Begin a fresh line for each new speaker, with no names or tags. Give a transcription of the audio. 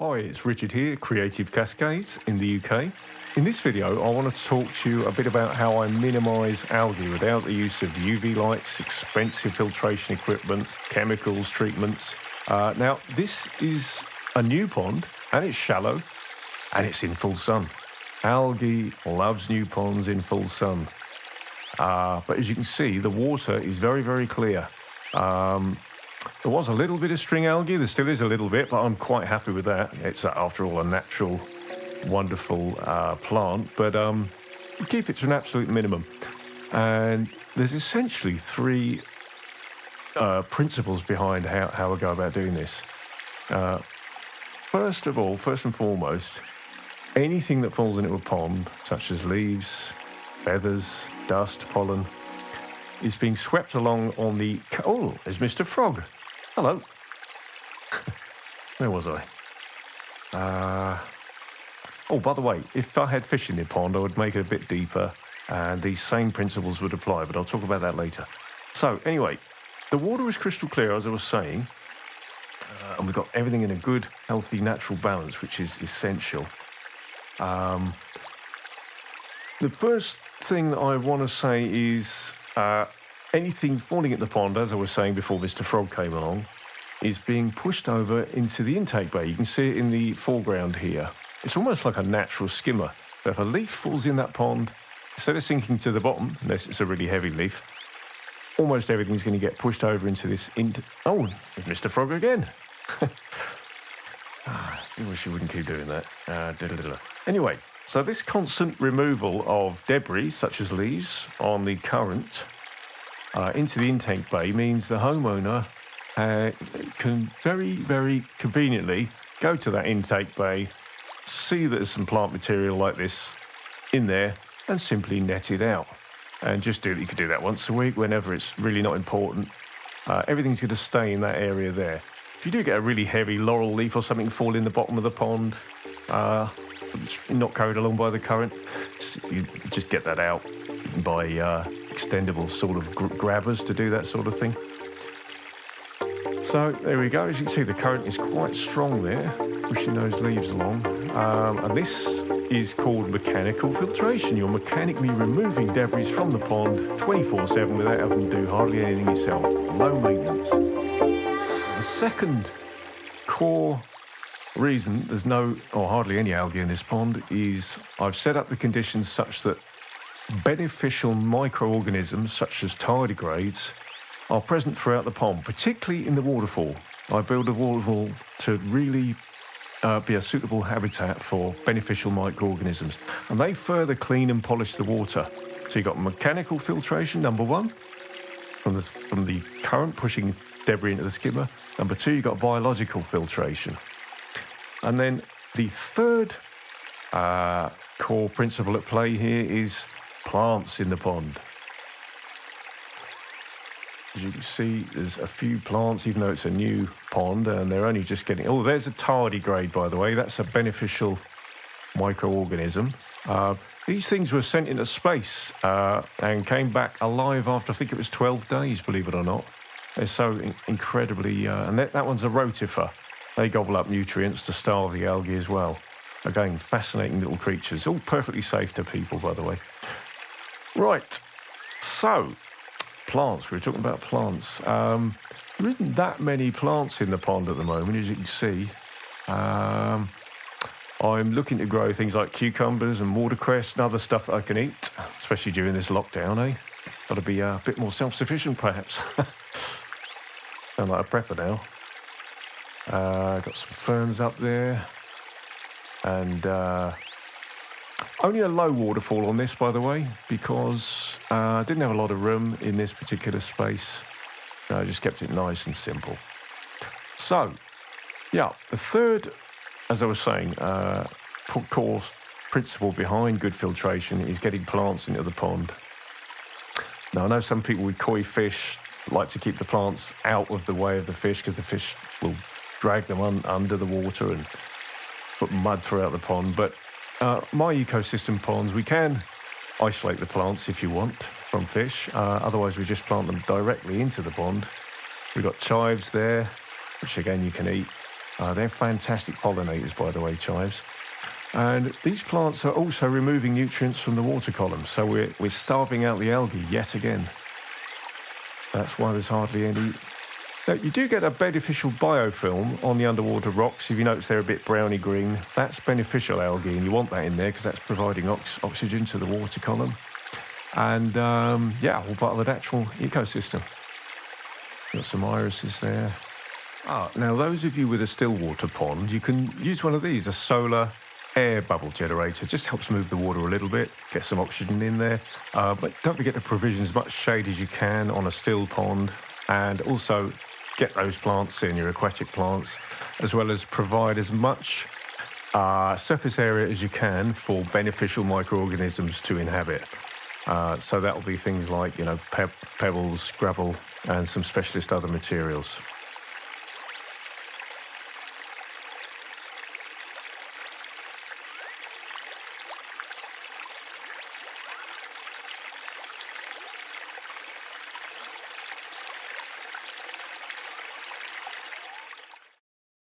Hi, it's Richard here, Creative Cascades in the UK. In this video, I want to talk to you a bit about how I minimise algae without the use of UV lights, expensive filtration equipment, chemicals, treatments. Now, this is a new pond, and it's shallow, and it's in full sun. Algae loves new ponds in full sun. But as you can see, the water is very, very clear. There was a little bit of string algae, there still is a little bit, but I'm quite happy with that. It's, after all, a natural, wonderful plant, but we keep it to an absolute minimum. And there's essentially three principles behind how I go about doing this. First and foremost, anything that falls into a pond, such as leaves, feathers, dust, pollen, is being swept along on the... Oh, there's Mr. Frog. Hello. Where was I? Oh, by the way, if I had fish in the pond, I would make it a bit deeper, and these same principles would apply, but I'll talk about that later. So, anyway, the water is crystal clear, as I was saying, and we've got everything in a good, healthy, natural balance, which is essential. The first thing that I want to say is... anything falling at the pond, as I was saying before Mr. Frog came along, is being pushed over into the intake bay. You can see it in the foreground here. It's almost like a natural skimmer. So if a leaf falls in that pond, instead of sinking to the bottom, unless it's a really heavy leaf, almost everything's going to get pushed over into this... Oh, there's Mr. Frog again. I wish you wouldn't keep doing that. Anyway, so this constant removal of debris, such as leaves, on the current into the intake bay means the homeowner can very, very conveniently go to that intake bay, see that there's some plant material like this in there, and simply net it out. And just you could do that once a week, whenever it's really not important. Everything's going to stay in that area there. If you do get a really heavy laurel leaf or something fall in the bottom of the pond, not carried along by the current, you just get that out by extendable sort of grabbers to do that sort of thing. So there we go. As you can see, the current is quite strong there, pushing those leaves along. And this is called mechanical filtration. You're mechanically removing debris from the pond 24/7 without having to do hardly anything yourself. Low maintenance. The second core reason there's no or hardly any algae in this pond is I've set up the conditions such that beneficial microorganisms such as tardigrades are present throughout the pond, particularly in the waterfall. I build a waterfall to really be a suitable habitat for beneficial microorganisms, and they further clean and polish the water. So you've got mechanical filtration, number one, from the current pushing debris into the skimmer. Number two, you've got biological filtration. And then the third core principle at play here is plants in the pond. As you can see, there's a few plants, even though it's a new pond, and they're only just getting... Oh, there's a tardigrade, by the way. That's a beneficial microorganism. These things were sent into space and came back alive after, I think it was 12 days, believe it or not. They're so incredibly... and that one's a rotifer. They gobble up nutrients to starve the algae as well. Again, fascinating little creatures. All perfectly safe to people, by the way. Right, so, plants. We were talking about plants. There isn't that many plants in the pond at the moment, as you can see. I'm looking to grow things like cucumbers and watercress and other stuff that I can eat, especially during this lockdown, eh? Got to be a bit more self-sufficient, perhaps. Sound like a prepper now. Got some ferns up there, and only a low waterfall on this, by the way, because I didn't have a lot of room in this particular space. I just kept it nice and simple. So, yeah, the third, as I was saying, core principle behind good filtration is getting plants into the pond. Now, I know some people with koi fish like to keep the plants out of the way of the fish because the fish will drag them under the water and put mud throughout the pond. But my ecosystem ponds, we can isolate the plants if you want from fish. Otherwise, we just plant them directly into the pond. We've got chives there, which again you can eat. They're fantastic pollinators, by the way, chives. And these plants are also removing nutrients from the water column, so we're starving out the algae yet again. That's why there's hardly any. Now, you do get a beneficial biofilm on the underwater rocks. If you notice they're a bit browny green, that's beneficial algae, and you want that in there because that's providing oxygen to the water column. And yeah, all part of the natural ecosystem. Got some irises there. Now those of you with a still water pond, you can use one of these, a solar air bubble generator. Just helps move the water a little bit, get some oxygen in there. But don't forget to provision as much shade as you can on a still pond, and also get those plants in, your aquatic plants, as well as provide as much surface area as you can for beneficial microorganisms to inhabit. So that will be things like, pebbles, gravel, and some specialist other materials.